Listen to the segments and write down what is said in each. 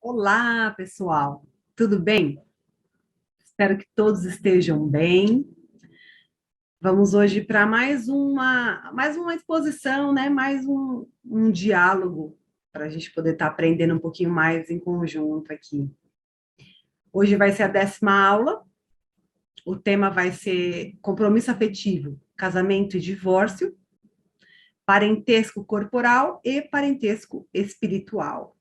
Olá, pessoal. Tudo bem? Espero que todos estejam bem. Vamos hoje para mais uma exposição, né? Mais um diálogo para a gente poder estar aprendendo um pouquinho mais em conjunto aqui. Hoje vai ser a 10ª aula. O tema vai ser compromisso afetivo, casamento e divórcio, parentesco corporal e parentesco espiritual.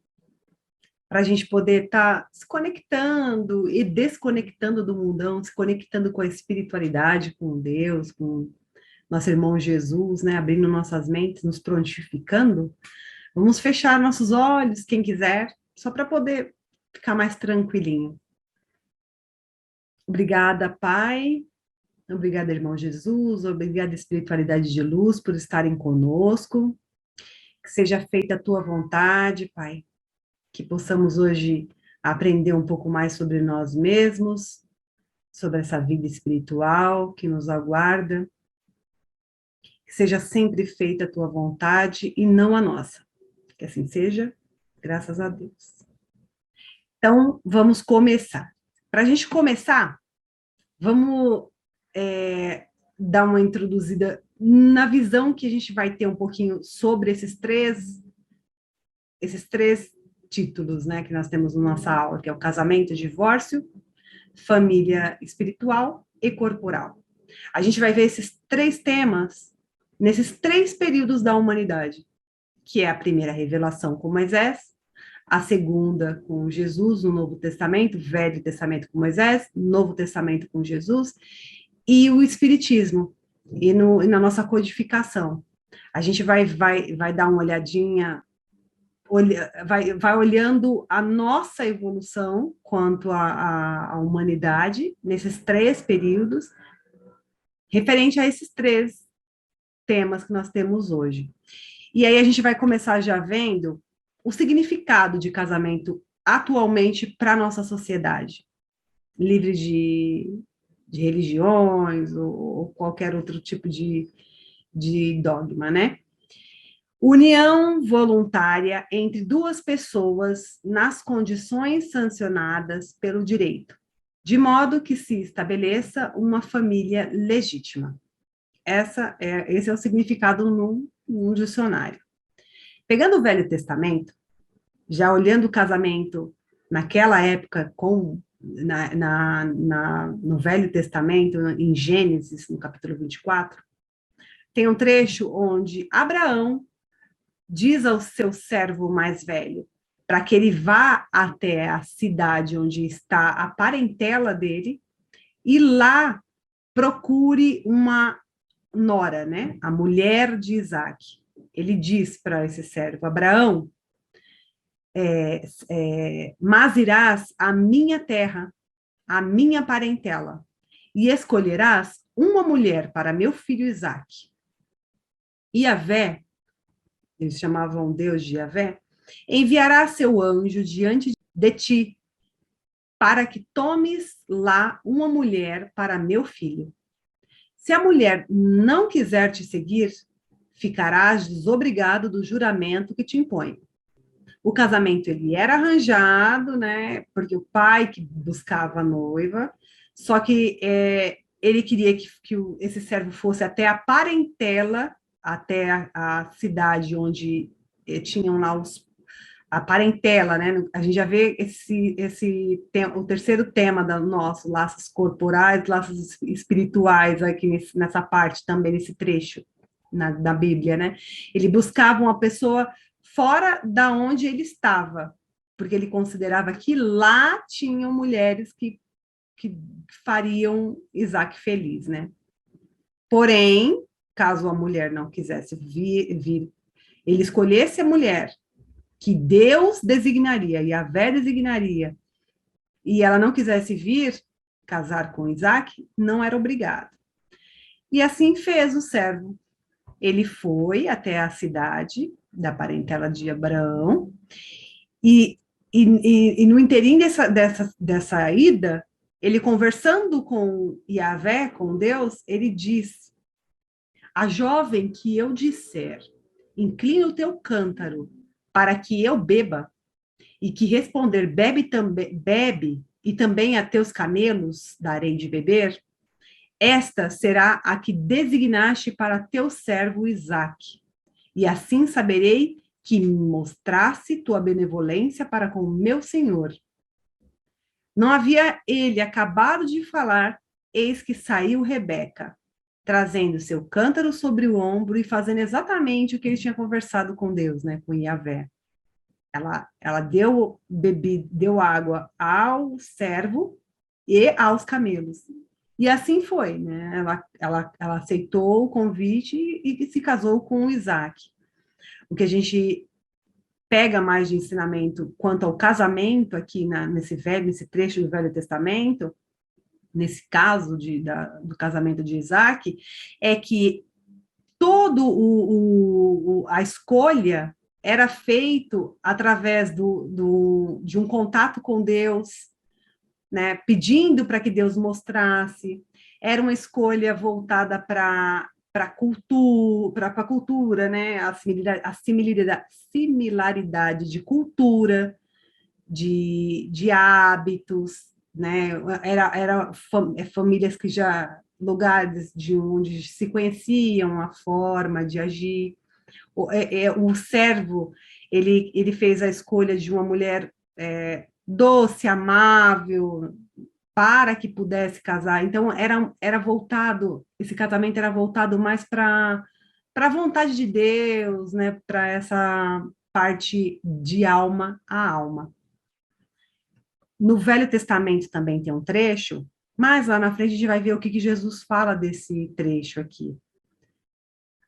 Para a gente poder estar se conectando e desconectando do mundão, se conectando com a espiritualidade, com Deus, com nosso irmão Jesus, né? Abrindo nossas mentes, nos prontificando. Vamos fechar nossos olhos, quem quiser, só para poder ficar mais tranquilinho. Obrigada, Pai. Obrigada, irmão Jesus. Obrigada, espiritualidade de luz, por estarem conosco. Que seja feita a tua vontade, Pai. Que possamos hoje aprender um pouco mais sobre nós mesmos, sobre essa vida espiritual que nos aguarda. Que seja sempre feita a tua vontade e não a nossa. Que assim seja, graças a Deus. Então, vamos começar. Para a gente começar, vamos dar uma introduzida na visão que a gente vai ter um pouquinho sobre esses três títulos, né, que nós temos na nossa aula, que é o casamento, divórcio, família espiritual e corporal. A gente vai ver esses três temas nesses três períodos da humanidade, que é a primeira revelação com Moisés, a segunda com Jesus no Novo Testamento, Velho Testamento com Moisés, Novo Testamento com Jesus, e o Espiritismo, e na nossa codificação. A gente vai dar uma olhadinha, vai olhando a nossa evolução quanto à humanidade, nesses três períodos, referente a esses três temas que nós temos hoje. E aí a gente vai começar já vendo o significado de casamento atualmente para a nossa sociedade, livre de religiões ou qualquer outro tipo de dogma, né? União voluntária entre duas pessoas nas condições sancionadas pelo direito, de modo que se estabeleça uma família legítima. Esse é o significado num dicionário. Pegando o Velho Testamento, já olhando o casamento naquela época, no Velho Testamento, em Gênesis, no capítulo 24, tem um trecho onde Abraão diz ao seu servo mais velho, para que ele vá até a cidade onde está a parentela dele, e lá procure uma nora, né? A mulher de Isaac. Ele diz para esse servo, Abraão, mas irás à minha terra, à minha parentela, e escolherás uma mulher para meu filho Isaac. E Yahvé, eles chamavam Deus de Yahvé, enviará seu anjo diante de ti, para que tomes lá uma mulher para meu filho. Se a mulher não quiser te seguir, ficarás desobrigado do juramento que te impõe. O casamento ele era arranjado, né? Porque o pai que buscava a noiva, só que ele queria que esse servo fosse até a parentela, até a cidade onde tinham lá a parentela, né? A gente já vê o terceiro tema do nosso, laços corporais, laços espirituais, aqui nessa parte também, nesse trecho da Bíblia, né? Ele buscava uma pessoa fora da onde ele estava, porque ele considerava que lá tinham mulheres que fariam Isaac feliz, né? Porém, caso a mulher não quisesse vir, ele escolhesse a mulher que Deus designaria, Yahvé designaria, e ela não quisesse vir casar com Isaac, não era obrigado. E assim fez o servo. Ele foi até a cidade da parentela de Abraão, e no interim dessa ida, ele conversando com Yahvé, com Deus, ele diz, a jovem que eu disser, inclina o teu cântaro para que eu beba, e que responder bebe e também a teus camelos darei de beber, esta será a que designaste para teu servo Isaque. E assim saberei que me mostrasse tua benevolência para com meu senhor. Não havia ele acabado de falar, eis que saiu Rebeca, trazendo seu cântaro sobre o ombro e fazendo exatamente o que ele tinha conversado com Deus, né, com Yahvé. Ela deu água ao servo e aos camelos. E assim foi, né? Ela aceitou o convite e se casou com Isaac. O que a gente pega mais de ensinamento quanto ao casamento aqui nesse trecho do Velho Testamento, nesse caso do casamento de Isaac, é que todo a escolha era feito através de um contato com Deus, né, pedindo para que Deus mostrasse. Era uma escolha voltada para a cultura, né, a similaridade de cultura, de hábitos, né, era famílias que já, lugares de onde se conheciam a forma de agir. O servo, ele fez a escolha de uma mulher doce, amável, para que pudesse casar. Então, era voltado, esse casamento era voltado mais para a vontade de Deus, né? Para essa parte de alma a alma. No Velho Testamento também tem um trecho, mas lá na frente a gente vai ver o que Jesus fala desse trecho aqui.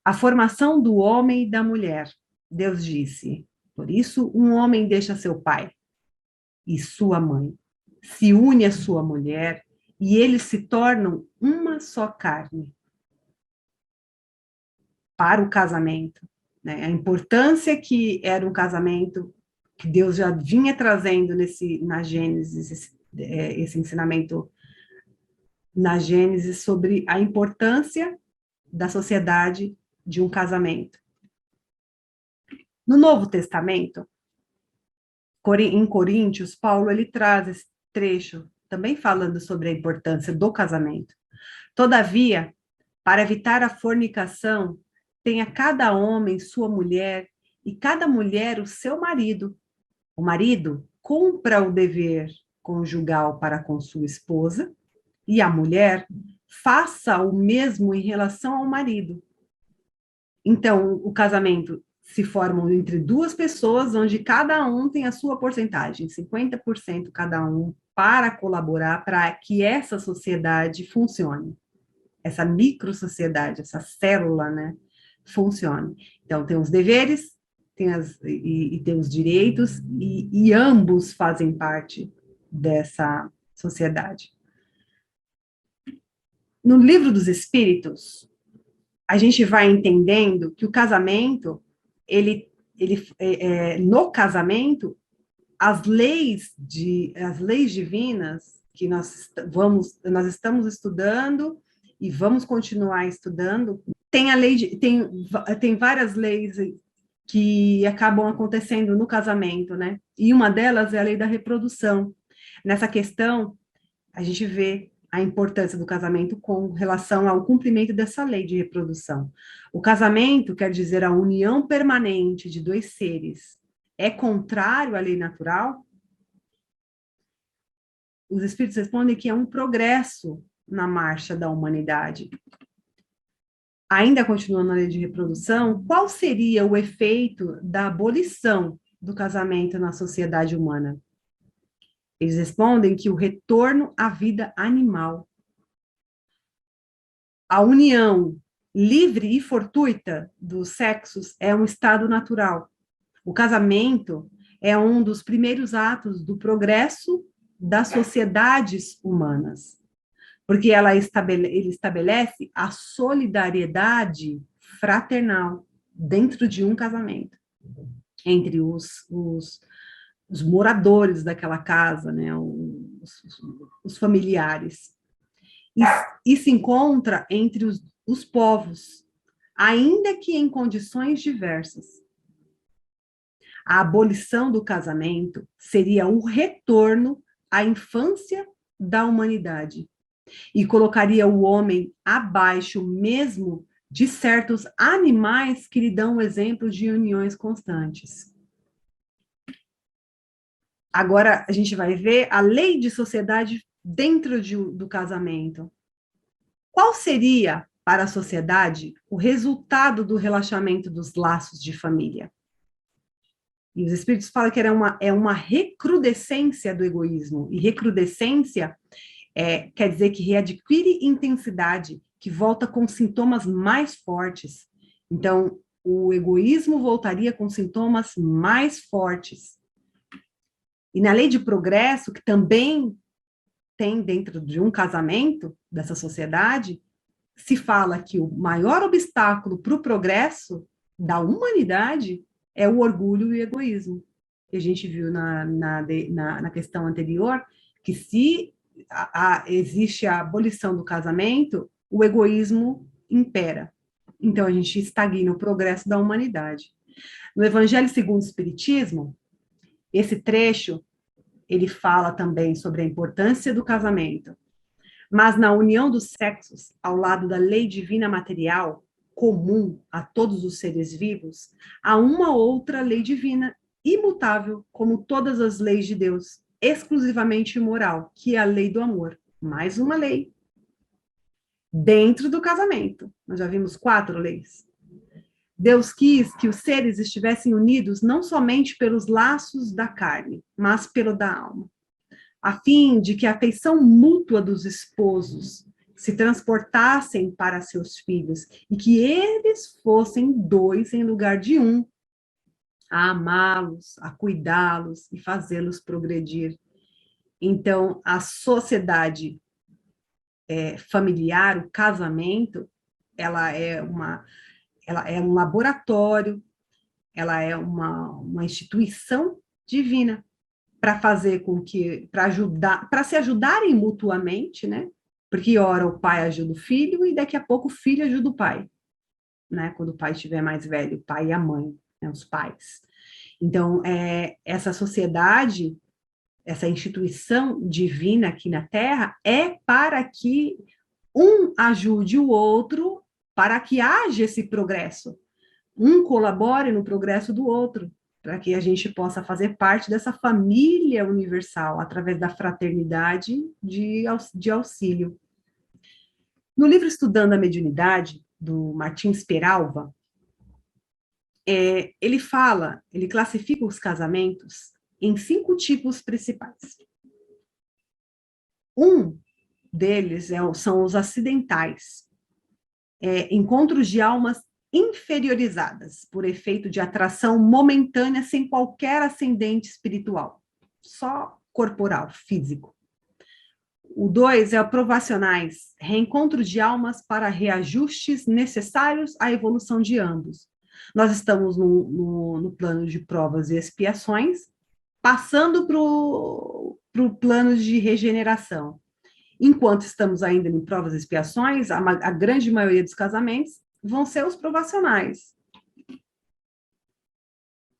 A formação do homem e da mulher. Deus disse, por isso um homem deixa seu pai e sua mãe, se une à sua mulher e eles se tornam uma só carne. Para o casamento, né? A importância que era um casamento, que Deus já vinha trazendo na Gênesis, esse ensinamento na Gênesis sobre a importância da sociedade de um casamento. No Novo Testamento, em Coríntios, Paulo ele traz esse trecho também falando sobre a importância do casamento. Todavia, para evitar a fornicação, tenha cada homem sua mulher e cada mulher o seu marido. O marido cumpra o dever conjugal para com sua esposa e a mulher faça o mesmo em relação ao marido. Então, o casamento se forma entre duas pessoas, onde cada um tem a sua porcentagem, 50% cada um, para colaborar para que essa sociedade funcione. Essa micro-sociedade, essa célula, né, funcione. Então, tem os deveres, tem os direitos, e ambos fazem parte dessa sociedade. No Livro dos Espíritos, a gente vai entendendo que o casamento, no casamento, as leis divinas que nós estamos estudando e vamos continuar estudando, tem várias leis que acabam acontecendo no casamento, né? E uma delas é a lei da reprodução. Nessa questão, a gente vê a importância do casamento com relação ao cumprimento dessa lei de reprodução. O casamento quer dizer a união permanente de dois seres. É contrário à lei natural? Os espíritos respondem que é um progresso na marcha da humanidade. Ainda continuando a lei de reprodução, qual seria o efeito da abolição do casamento na sociedade humana? Eles respondem que o retorno à vida animal. A união livre e fortuita dos sexos é um estado natural. O casamento é um dos primeiros atos do progresso das sociedades humanas, porque ele estabelece a solidariedade fraternal dentro de um casamento, entre os moradores daquela casa, né, os familiares. E se encontra entre os povos, ainda que em condições diversas. A abolição do casamento seria o retorno à infância da humanidade e colocaria o homem abaixo mesmo de certos animais que lhe dão o exemplo de uniões constantes. Agora, a gente vai ver a lei de sociedade dentro do casamento. Qual seria, para a sociedade, o resultado do relaxamento dos laços de família? E os espíritos falam que é uma recrudescência do egoísmo. E recrudescência quer dizer que readquire intensidade, que volta com sintomas mais fortes. Então, o egoísmo voltaria com sintomas mais fortes. E na lei de progresso, que também tem dentro de um casamento dessa sociedade, se fala que o maior obstáculo para o progresso da humanidade é o orgulho e o egoísmo. E a gente viu na questão anterior que se existe a abolição do casamento, o egoísmo impera. Então, a gente estagna o progresso da humanidade. No Evangelho segundo o Espiritismo, esse trecho, ele fala também sobre a importância do casamento. Mas na união dos sexos, ao lado da lei divina material, comum a todos os seres vivos, há uma outra lei divina, imutável, como todas as leis de Deus, exclusivamente moral, que é a lei do amor. Mais uma lei. Dentro do casamento. Nós já vimos 4 leis. Deus quis que os seres estivessem unidos não somente pelos laços da carne, mas pelo da alma, a fim de que a afeição mútua dos esposos se transportassem para seus filhos e que eles fossem 2 em lugar de 1, a amá-los, a cuidá-los e fazê-los progredir. Então, a sociedade familiar, o casamento, ela é um laboratório, ela é uma instituição divina para fazer com que, para se ajudarem mutuamente, né? Porque ora o pai ajuda o filho e daqui a pouco o filho ajuda o pai, né? Quando o pai estiver mais velho, o pai e a mãe, né? Os pais. Então, essa sociedade, essa instituição divina aqui na Terra é para que um ajude o outro, para que haja esse progresso. Um colabore no progresso do outro, para que a gente possa fazer parte dessa família universal, através da fraternidade de auxílio. No livro Estudando a Mediunidade, do Martins Peralva, ele classifica os casamentos em 5 tipos principais. Um deles são os acidentais, encontros de almas inferiorizadas, por efeito de atração momentânea sem qualquer ascendente espiritual, só corporal, físico. O 2 é o provacionais, reencontro de almas para reajustes necessários à evolução de ambos. Nós estamos no plano de provas e expiações, passando para o plano de regeneração. Enquanto estamos ainda em provas e expiações, a grande maioria dos casamentos vão ser os provacionais.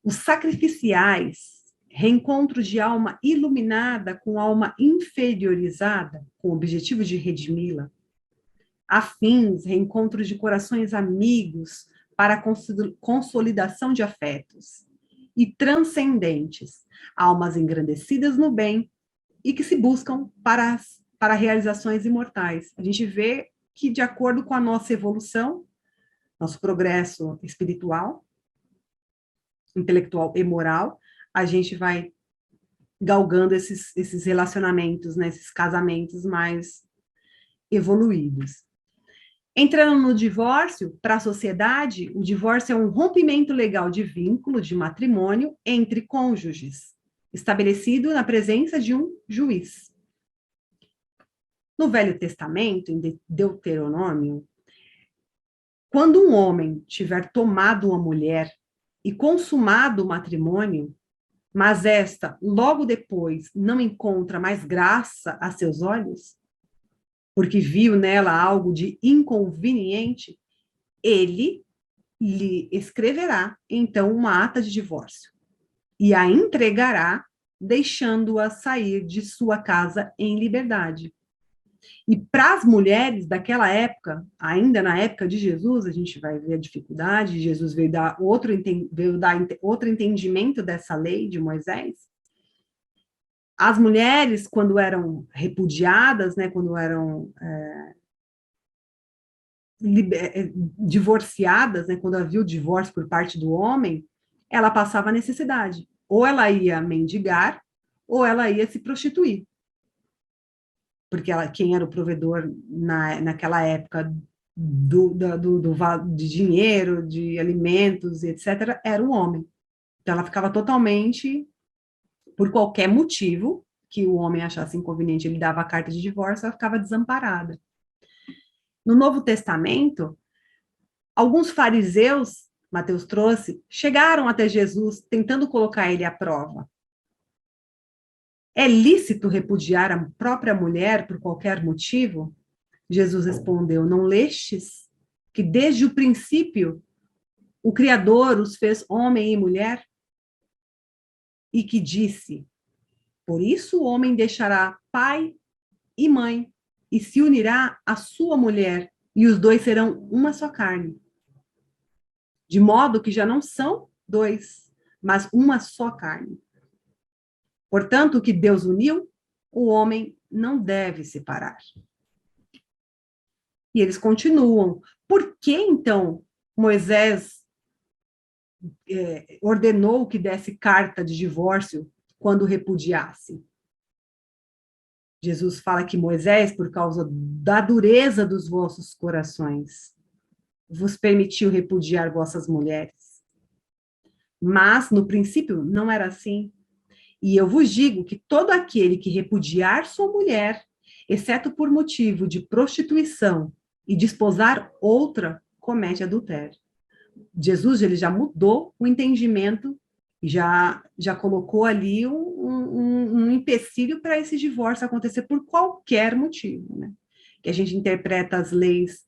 Os sacrificiais, reencontro de alma iluminada com alma inferiorizada, com o objetivo de redimi-la. Afins, reencontro de corações amigos para a consolidação de afetos. E transcendentes, almas engrandecidas no bem e que se buscam para realizações imortais. A gente vê que, de acordo com a nossa evolução, nosso progresso espiritual, intelectual e moral, a gente vai galgando esses relacionamentos, né, esses casamentos mais evoluídos. Entrando no divórcio, para a sociedade, o divórcio é um rompimento legal de vínculo de matrimônio entre cônjuges, estabelecido na presença de um juiz. No Velho Testamento, em Deuteronômio, quando um homem tiver tomado uma mulher e consumado o matrimônio, mas esta, logo depois, não encontra mais graça a seus olhos, porque viu nela algo de inconveniente, ele lhe escreverá, então, uma ata de divórcio. e a entregará, deixando-a sair de sua casa em liberdade. E para as mulheres daquela época, ainda na época de Jesus, a gente vai ver a dificuldade, Jesus veio dar outro entendimento dessa lei de Moisés. As mulheres, quando eram repudiadas, né, quando eram divorciadas, né, quando havia o divórcio por parte do homem, ela passava necessidade. Ou ela ia mendigar, ou ela ia se prostituir. Porque quem era o provedor naquela época de dinheiro, de alimentos, etc., era o homem. Então, ela ficava totalmente, por qualquer motivo que o homem achasse inconveniente, ele dava a carta de divórcio, ela ficava desamparada. No Novo Testamento, alguns fariseus, Mateus trouxe, chegaram até Jesus tentando colocar ele à prova. É lícito repudiar a própria mulher por qualquer motivo? Jesus respondeu: não lestes que desde o princípio o Criador os fez homem e mulher? E que disse: por isso o homem deixará pai e mãe e se unirá à sua mulher, e os dois serão uma só carne. De modo que já não são dois, mas uma só carne. Portanto, o que Deus uniu, o homem não deve separar. E eles continuam. Por que, então, Moisés ordenou que desse carta de divórcio quando repudiasse? Jesus fala que Moisés, por causa da dureza dos vossos corações, vos permitiu repudiar vossas mulheres. Mas, no princípio, não era assim. E eu vos digo que todo aquele que repudiar sua mulher, exceto por motivo de prostituição, e desposar outra, comete adultério. Jesus ele já mudou o entendimento, já colocou ali um empecilho para esse divórcio acontecer por qualquer motivo, né? Que a gente interpreta as leis,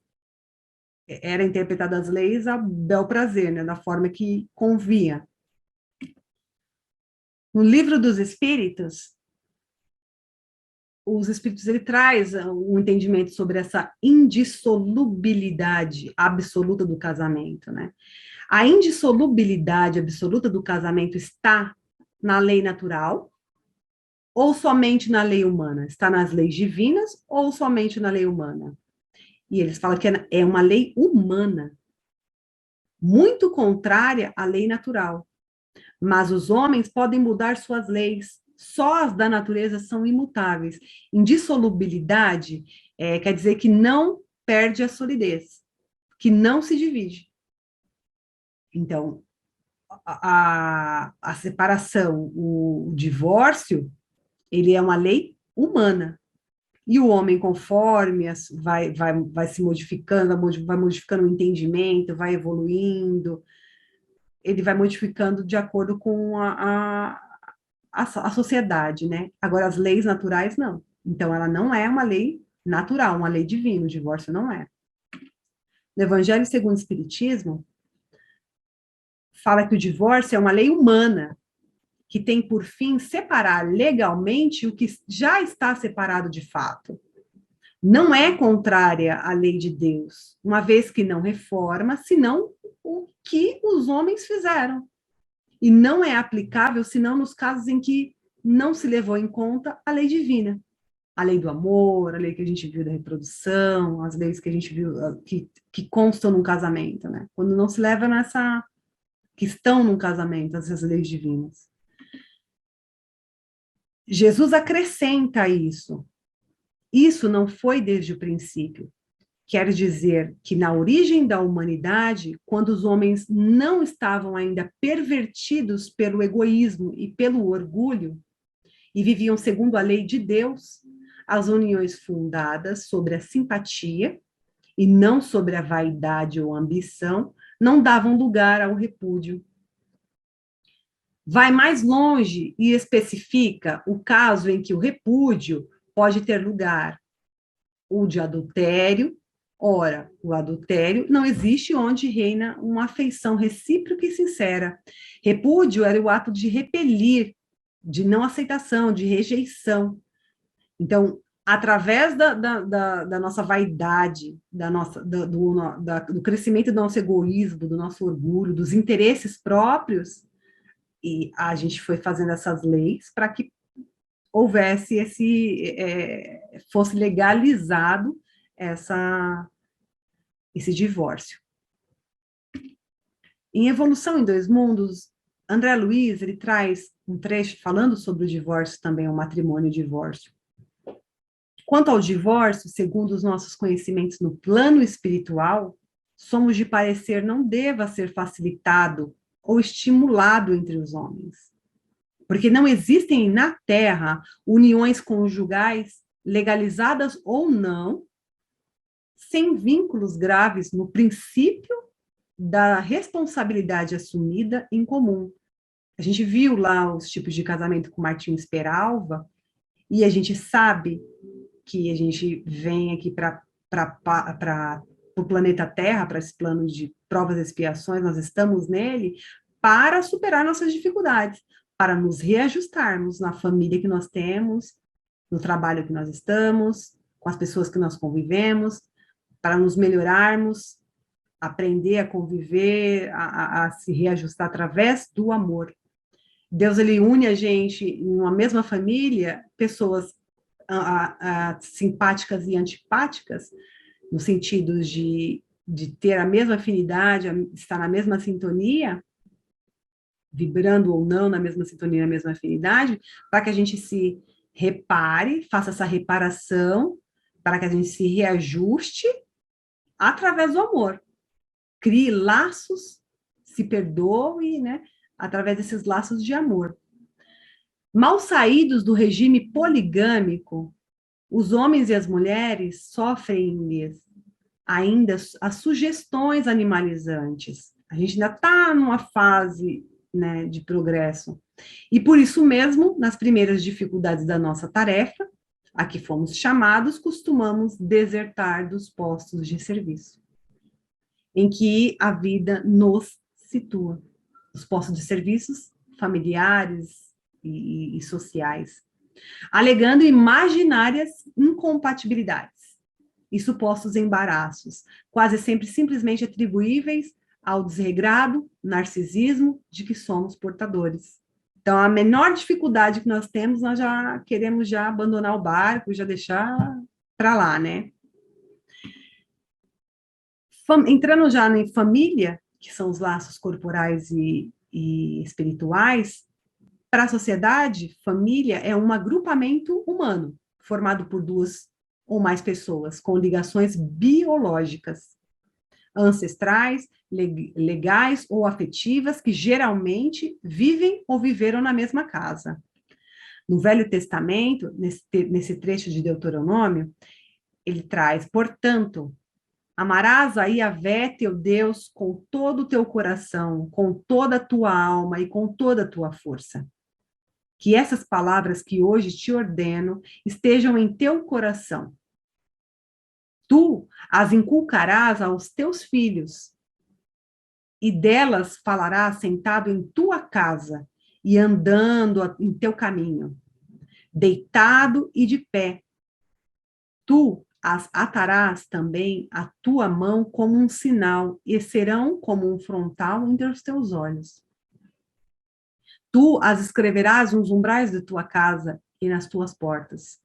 era interpretada as leis a bel prazer, né? Da forma que convinha. No livro dos Espíritos, os Espíritos ele traz um entendimento sobre essa indissolubilidade absoluta do casamento, né? A indissolubilidade absoluta do casamento está na lei natural ou somente na lei humana? Está nas leis divinas ou somente na lei humana? E eles falam que é uma lei humana, muito contrária à lei natural. Mas os homens podem mudar suas leis, só as da natureza são imutáveis. Indissolubilidade quer dizer que não perde a solidez, que não se divide. Então, a separação, o divórcio, ele é uma lei humana. E o homem, conforme vai se modificando, vai modificando o entendimento, vai evoluindo, ele vai modificando de acordo com a sociedade, né? Agora, as leis naturais, não. Então, ela não é uma lei natural, uma lei divina, o divórcio não é. No Evangelho segundo o Espiritismo, fala que o divórcio é uma lei humana, que tem por fim separar legalmente o que já está separado de fato. Não é contrária à lei de Deus, uma vez que não reforma, senão o que os homens fizeram. E não é aplicável, senão nos casos em que não se levou em conta a lei divina. A lei do amor, a lei que a gente viu da reprodução, as leis que a gente viu que constam num casamento, né? Quando não se leva nessa... que estão num casamento, essas leis divinas. Jesus acrescenta isso. Isso não foi desde o princípio. Quer dizer que na origem da humanidade, quando os homens não estavam ainda pervertidos pelo egoísmo e pelo orgulho, e viviam segundo a lei de Deus, as uniões fundadas sobre a simpatia e não sobre a vaidade ou ambição, não davam lugar ao repúdio. Vai mais longe e especifica o caso em que o repúdio pode ter lugar, o de adultério, Ora, o adultério não existe onde reina uma afeição recíproca e sincera. Repúdio era o ato de repelir, de não aceitação, de rejeição. Então, através da nossa vaidade, do crescimento do nosso egoísmo, do nosso orgulho, dos interesses próprios, e a gente foi fazendo essas leis para que houvesse fosse legalizado esse divórcio. Em Evolução em Dois Mundos, André Luiz, ele traz um trecho falando sobre o divórcio também, o matrimônio e o divórcio. Quanto ao divórcio, segundo os nossos conhecimentos no plano espiritual, somos de parecer não deva ser facilitado ou estimulado entre os homens. Porque não existem na Terra uniões conjugais, legalizadas ou não, sem vínculos graves no princípio da responsabilidade assumida em comum. A gente viu lá os tipos de casamento com Martins Peralva, e a gente sabe que a gente vem aqui para o planeta Terra, para esse plano de provas e expiações, nós estamos nele para superar nossas dificuldades, para nos reajustarmos na família que nós temos, no trabalho que nós estamos, com as pessoas que nós convivemos, para nos melhorarmos, aprender a conviver, a se reajustar através do amor. Deus, ele une a gente em uma mesma família, pessoas simpáticas e antipáticas, no sentido de ter a mesma afinidade, estar na mesma sintonia, vibrando ou não na mesma sintonia, na mesma afinidade, para que a gente se repare, faça essa reparação, para que a gente se reajuste através do amor. Crie laços, se perdoe, né, através desses laços de amor. Mal saídos do regime poligâmico, os homens e as mulheres sofrem ainda as sugestões animalizantes. A gente ainda está numa fase, né, de progresso. E por isso mesmo, nas primeiras dificuldades da nossa tarefa, a que fomos chamados, costumamos desertar dos postos de serviço, em que a vida nos situa. Os postos de serviços familiares e sociais, alegando imaginárias incompatibilidades e supostos embaraços, quase sempre simplesmente atribuíveis ao desregrado narcisismo de que somos portadores. Então, a menor dificuldade que nós temos, nós já queremos já abandonar o barco, já deixar para lá, né? Entrando já em família, que são os laços corporais e espirituais, para a sociedade, família é um agrupamento humano, formado por duas ou mais pessoas, com ligações biológicas, ancestrais, legais ou afetivas, que geralmente vivem ou viveram na mesma casa. No Velho Testamento, nesse trecho de Deuteronômio, ele traz, portanto, amarás a Yahvé, teu Deus, com todo o teu coração, com toda a tua alma e com toda a tua força. Que essas palavras que hoje te ordeno estejam em teu coração. Tu as inculcarás aos teus filhos, e delas falarás sentado em tua casa e andando em teu caminho, deitado e de pé. Tu as atarás também à tua mão como um sinal, e serão como um frontal entre os teus olhos. Tu as escreverás nos umbrais de tua casa e nas tuas portas.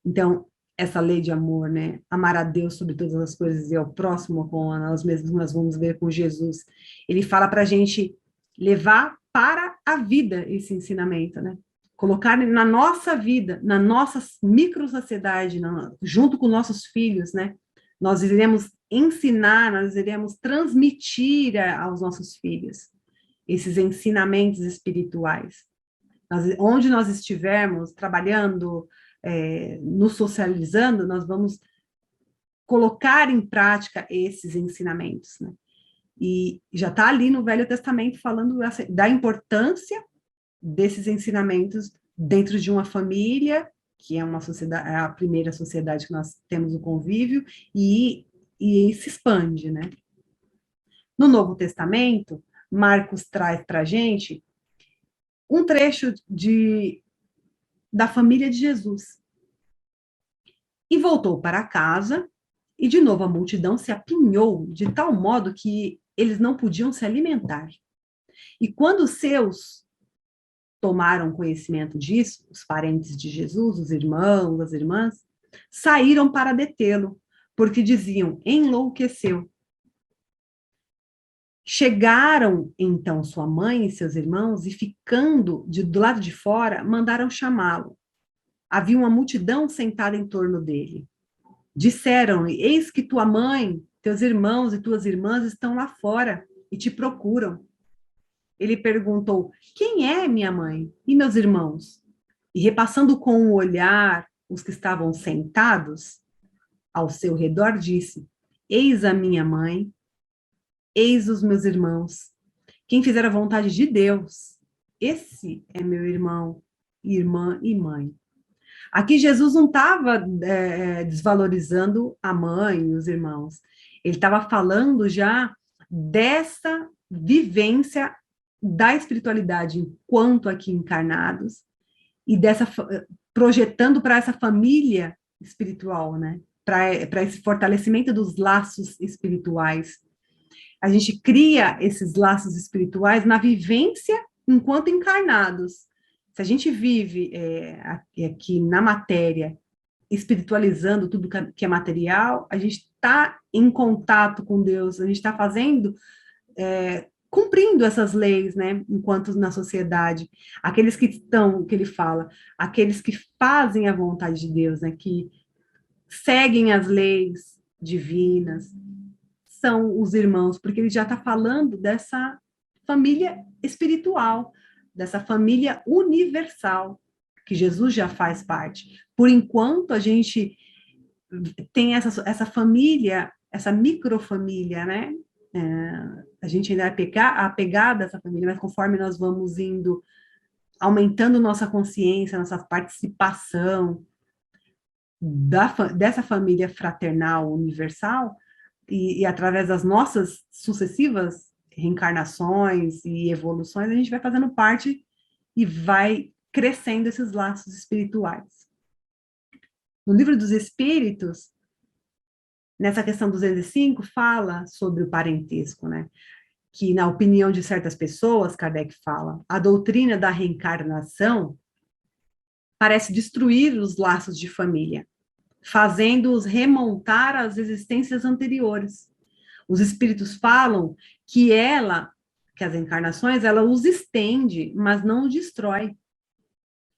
Então, essa lei de amor, né? Amar a Deus sobre todas as coisas e ao próximo como nós mesmos, nós vamos ver com Jesus. Ele fala para a gente levar para a vida esse ensinamento, né? Colocar na nossa vida, na nossa micro-sociedade, junto com nossos filhos, né? Nós iremos ensinar, nós iremos transmitir aos nossos filhos esses ensinamentos espirituais. Onde nós estivermos trabalhando, nos socializando, nós vamos colocar em prática esses ensinamentos, né? E já está ali no Velho Testamento falando da importância desses ensinamentos dentro de uma família, que é uma sociedade, é a primeira sociedade que nós temos o convívio, e e se expande, né? No Novo Testamento, Marcos traz para a gente um trecho da família de Jesus. E voltou para casa, e de novo a multidão se apinhou de tal modo que eles não podiam se alimentar. E quando os seus tomaram conhecimento disso, os parentes de Jesus, os irmãos, as irmãs, saíram para detê-lo, porque diziam: enlouqueceu. Chegaram então sua mãe e seus irmãos, e ficando do lado de fora, mandaram chamá-lo. Havia uma multidão sentada em torno dele. Disseram-lhe: eis que tua mãe, teus irmãos e tuas irmãs estão lá fora e te procuram. Ele perguntou: quem é minha mãe e meus irmãos? E repassando com o olhar os que estavam sentados ao seu redor, disse: eis a minha mãe, eis os meus irmãos. Quem fizer a vontade de Deus, esse é meu irmão, irmã e mãe. Aqui Jesus não estava desvalorizando a mãe e os irmãos. Ele estava falando já dessa vivência da espiritualidade enquanto aqui encarnados e dessa projetando para essa família espiritual, né? Para esse fortalecimento dos laços espirituais. A gente cria esses laços espirituais na vivência enquanto encarnados. Se a gente vive aqui na matéria, espiritualizando tudo que é material, a gente está em contato com Deus, a gente está fazendo, cumprindo essas leis, né, enquanto na sociedade. Aqueles que estão, que ele fala, aqueles que fazem a vontade de Deus, né, que seguem as leis divinas, são os irmãos, porque ele já está falando dessa família espiritual, dessa família universal, que Jesus já faz parte. Por enquanto, a gente tem essa família, essa microfamília, né? A gente ainda é apegada a essa família, mas conforme nós vamos indo, aumentando nossa consciência, nossa participação dessa família fraternal universal, e através das nossas sucessivas reencarnações e evoluções, a gente vai fazendo parte e vai crescendo esses laços espirituais. No Livro dos Espíritos, nessa questão 205, fala sobre o parentesco, né? Que, na opinião de certas pessoas, Kardec fala, a doutrina da reencarnação parece destruir os laços de família, fazendo-os remontar às existências anteriores. Os espíritos falam que as encarnações, ela os estende, mas não os destrói.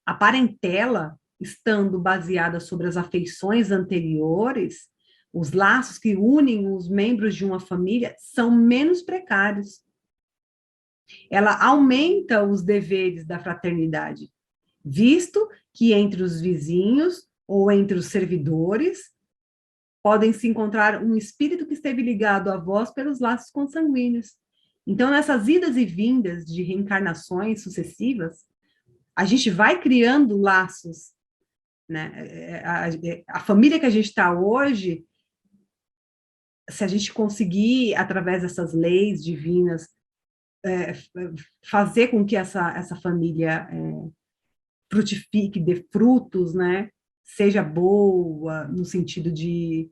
A parentela, estando baseada sobre as afeições anteriores, os laços que unem os membros de uma família são menos precários. Ela aumenta os deveres da fraternidade, visto que entre os vizinhos ou entre os servidores podem se encontrar um espírito que esteve ligado a vós pelos laços consanguíneos. Então, nessas idas e vindas de reencarnações sucessivas, a gente vai criando laços, né? A família que a gente está hoje, se a gente conseguir, através dessas leis divinas, fazer com que essa família frutifique, dê frutos, né? Seja boa, no sentido de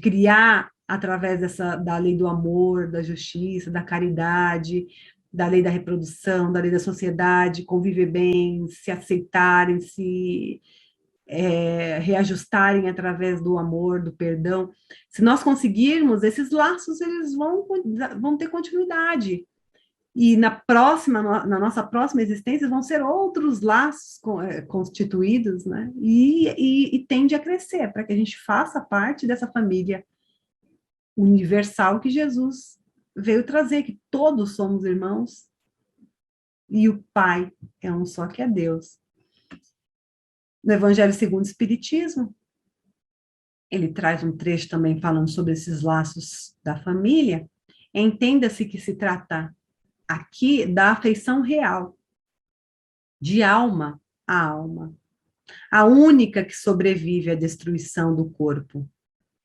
criar, através da lei do amor, da justiça, da caridade, da lei da reprodução, da lei da sociedade, conviver bem, se aceitarem, se reajustarem através do amor, do perdão. Se nós conseguirmos, esses laços eles vão ter continuidade. E na nossa próxima existência, vão ser outros laços constituídos, né? E tende a crescer, para que a gente faça parte dessa família universal que Jesus veio trazer, que todos somos irmãos, e o Pai é um só, que é Deus. No Evangelho segundo o Espiritismo, ele traz um trecho também falando sobre esses laços da família. Entenda-se que se trata aqui da afeição real, de alma a alma, a única que sobrevive à destruição do corpo.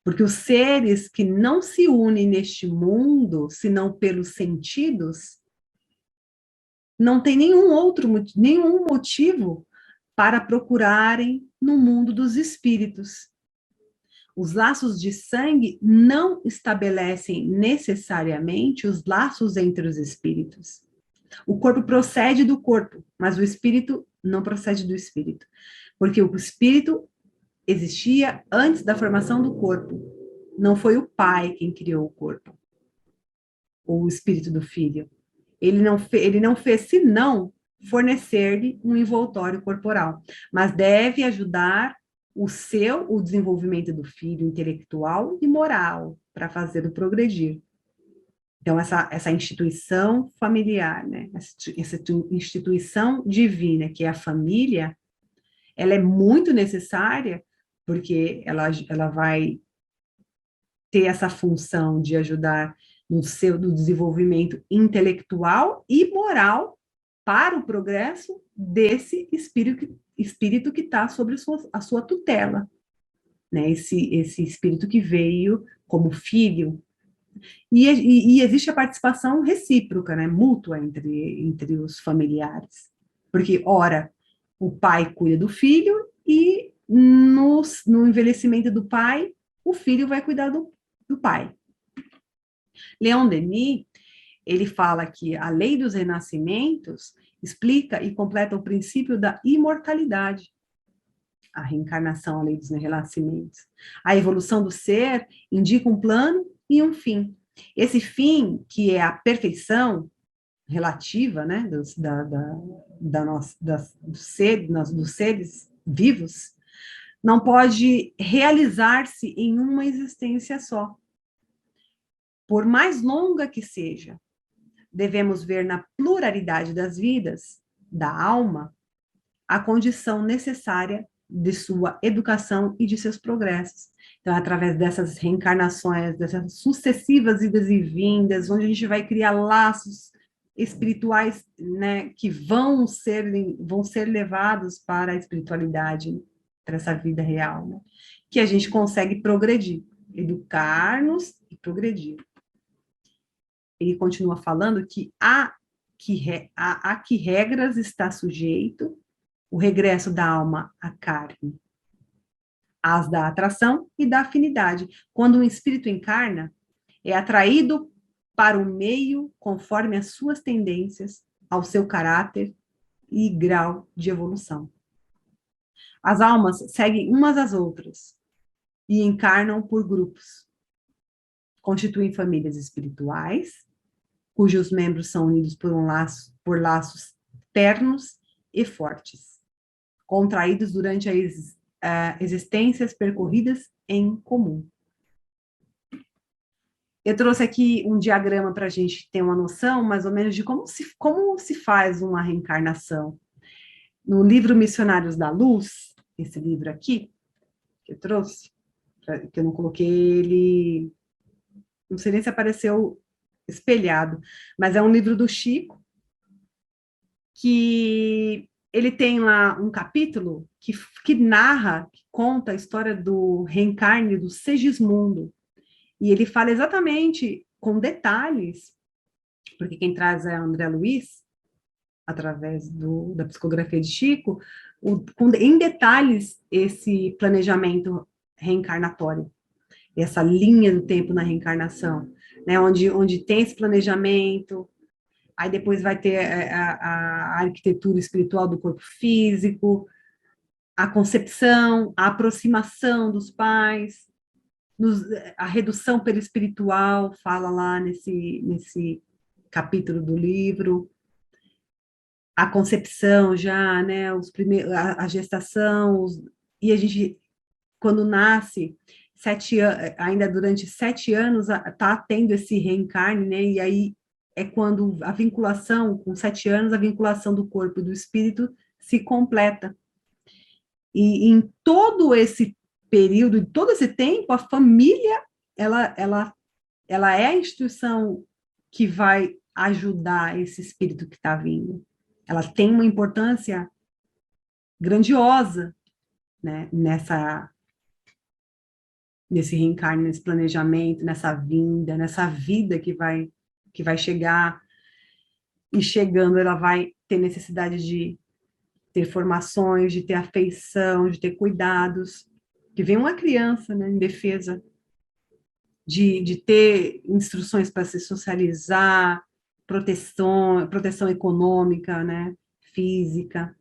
Porque os seres que não se unem neste mundo, senão pelos sentidos, não tem nenhum motivo para procurarem no mundo dos espíritos. Os laços de sangue não estabelecem necessariamente os laços entre os espíritos. O corpo procede do corpo, mas o espírito não procede do espírito. Porque o espírito existia antes da formação do corpo. Não foi o pai quem criou o corpo, ou o espírito do filho. Ele não fez senão fornecer-lhe um envoltório corporal, mas deve ajudar o desenvolvimento do filho intelectual e moral para fazê-lo progredir. Então, essa instituição familiar, né? Essa instituição divina, que é a família, ela é muito necessária, porque ela vai ter essa função de ajudar no desenvolvimento intelectual e moral para o progresso desse espírito que está sobre a sua tutela, né? Esse espírito que veio como filho. E existe a participação recíproca, né? Mútua entre os familiares. Porque, ora, o pai cuida do filho e no envelhecimento do pai, o filho vai cuidar do pai. Leon Denis, ele fala que a lei dos renascimentos explica e completa o princípio da imortalidade. A reencarnação, a lei dos renascimentos. A evolução do ser indica um plano e um fim. Esse fim, que é a perfeição relativa, né, dos seres vivos, não pode realizar-se em uma existência só. Por mais longa que seja, devemos ver na pluralidade das vidas, da alma, a condição necessária de sua educação e de seus progressos. Então, através dessas reencarnações, dessas sucessivas idas e vindas, onde a gente vai criar laços espirituais, né, que vão ser levados para a espiritualidade, para essa vida real, né, que a gente consegue progredir, educar-nos e progredir. Ele continua falando que a que regras está sujeito o regresso da alma à carne, as da atração e da afinidade. Quando um espírito encarna, é atraído para o meio conforme as suas tendências, ao seu caráter e grau de evolução. As almas seguem umas às outras e encarnam por grupos. Constituem famílias espirituais, cujos membros são unidos por laços ternos e fortes, contraídos durante existências percorridas em comum. Eu trouxe aqui um diagrama para a gente ter uma noção, mais ou menos, de como se faz uma reencarnação. No livro Missionários da Luz, esse livro aqui, que eu trouxe, que eu não coloquei ele, não sei nem se apareceu espelhado, mas é um livro do Chico, que ele tem lá um capítulo que narra, que conta a história do reencarne do Segismundo. E ele fala exatamente, com detalhes, porque quem traz é André Luiz, através da psicografia de Chico, em detalhes esse planejamento reencarnatório, essa linha do tempo na reencarnação, né, onde tem esse planejamento, aí depois vai ter a arquitetura espiritual do corpo físico, a concepção, a aproximação dos pais, a redução perispiritual, fala lá nesse capítulo do livro, a concepção já, né, a gestação, e a gente, quando nasce, ainda durante 7 anos, está tendo esse reencarne, né, e aí é quando a vinculação, com 7 anos, a vinculação do corpo e do espírito se completa. E em todo esse período, em todo esse tempo, a família, ela é a instituição que vai ajudar esse espírito que está vindo. Ela tem uma importância grandiosa, né, nesse reencarne, nesse planejamento, nessa vinda, nessa vida que vai chegar, e chegando ela vai ter necessidade de ter formações, de ter afeição, de ter cuidados, que vem uma criança, né, em defesa, de ter instruções para se socializar, proteção econômica, né, física,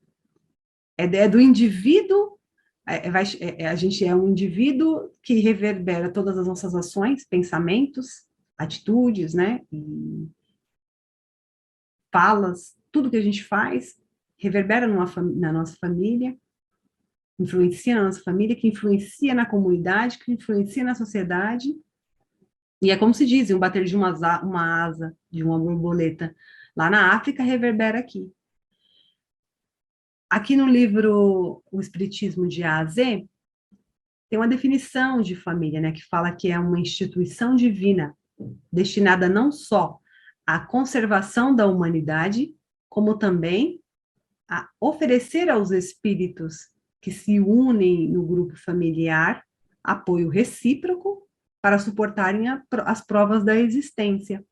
é do indivíduo, a gente é um indivíduo que reverbera todas as nossas ações, pensamentos, atitudes, né, e falas, tudo que a gente faz, reverbera na nossa família, influencia na nossa família, que influencia na comunidade, que influencia na sociedade, e é como se diz, um bater de uma asa, de uma borboleta, lá na África, reverbera aqui. Aqui no livro O Espiritismo de A a Z, tem uma definição de família, né, que fala que é uma instituição divina, destinada não só à conservação da humanidade, como também a oferecer aos espíritos que se unem no grupo familiar apoio recíproco para suportarem as provas da existência.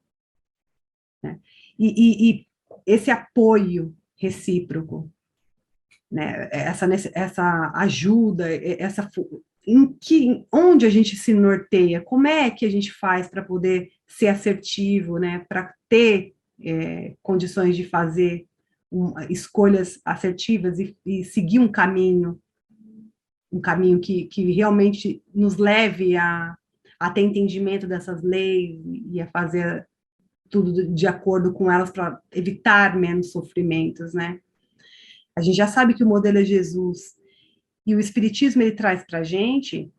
Né? E esse apoio recíproco, né? Essa ajuda, onde a gente se norteia, como é que a gente faz para poder ser assertivo, né? Para ter condições de fazer escolhas assertivas e seguir um caminho que realmente nos leve a ter entendimento dessas leis e a fazer tudo de acordo com elas para evitar menos sofrimentos, né? A gente já sabe que o modelo é Jesus, e o Espiritismo ele traz para a gente,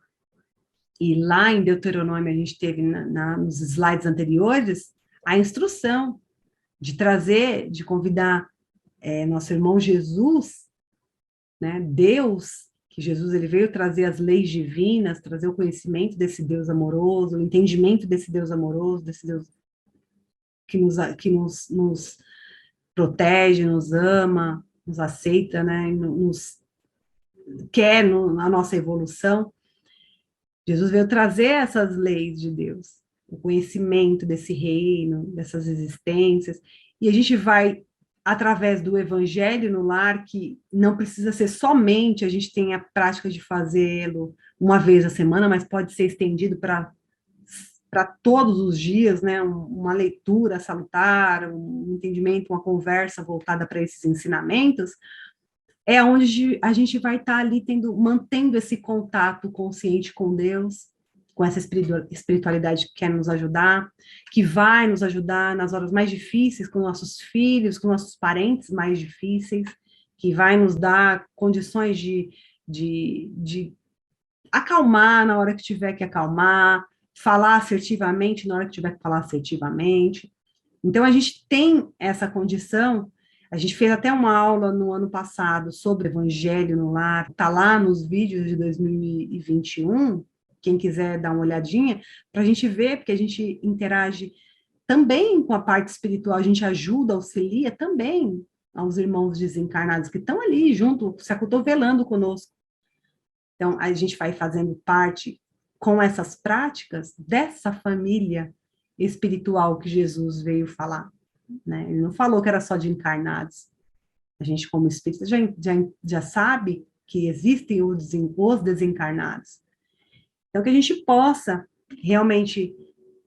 e lá em Deuteronômio a gente teve nos slides anteriores, a instrução de trazer, de convidar nosso irmão Jesus, né, Deus, que Jesus ele veio trazer as leis divinas, trazer o conhecimento desse Deus amoroso, o entendimento desse Deus amoroso, desse Deus que nos protege, nos ama, nos aceita, né, nos quer a nossa evolução. Jesus veio trazer essas leis de Deus, o conhecimento desse reino, dessas existências, e a gente vai através do evangelho no lar, que não precisa ser somente, a gente tem a prática de fazê-lo uma vez a semana, mas pode ser estendido para todos os dias, né? Uma leitura salutar, um entendimento, uma conversa voltada para esses ensinamentos, é onde a gente vai estar ali mantendo esse contato consciente com Deus, com essa espiritualidade que quer nos ajudar, que vai nos ajudar nas horas mais difíceis, com nossos filhos, com nossos parentes mais difíceis, que vai nos dar condições de acalmar na hora que tiver que acalmar, falar assertivamente na hora que tiver que falar assertivamente. Então, a gente tem essa condição. A gente fez até uma aula no ano passado sobre Evangelho no Lar, está lá nos vídeos de 2021, quem quiser dar uma olhadinha, para a gente ver, porque a gente interage também com a parte espiritual, a gente ajuda, auxilia também aos irmãos desencarnados que estão ali junto, se acotovelando conosco. Então, a gente vai fazendo parte com essas práticas dessa família espiritual que Jesus veio falar. Né? Ele não falou que era só de encarnados. A gente, como espírita, já sabe que existem os desencarnados. Então, que a gente possa realmente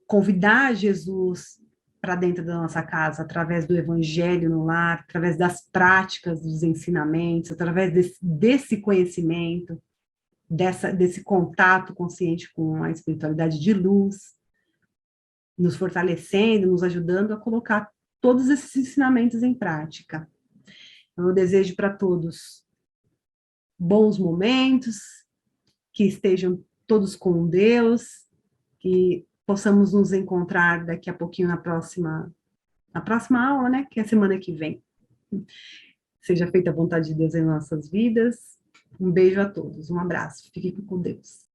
convidar Jesus para dentro da nossa casa, através do evangelho no lar, através das práticas, dos ensinamentos, através desse conhecimento, desse contato consciente com a espiritualidade de luz, nos fortalecendo, nos ajudando a colocar todos esses ensinamentos em prática. Então, eu desejo para todos bons momentos, que estejam todos com Deus, que possamos nos encontrar daqui a pouquinho na próxima aula, né, que é a semana que vem. Seja feita a vontade de Deus em nossas vidas. Um beijo a todos, um abraço, fiquem com Deus.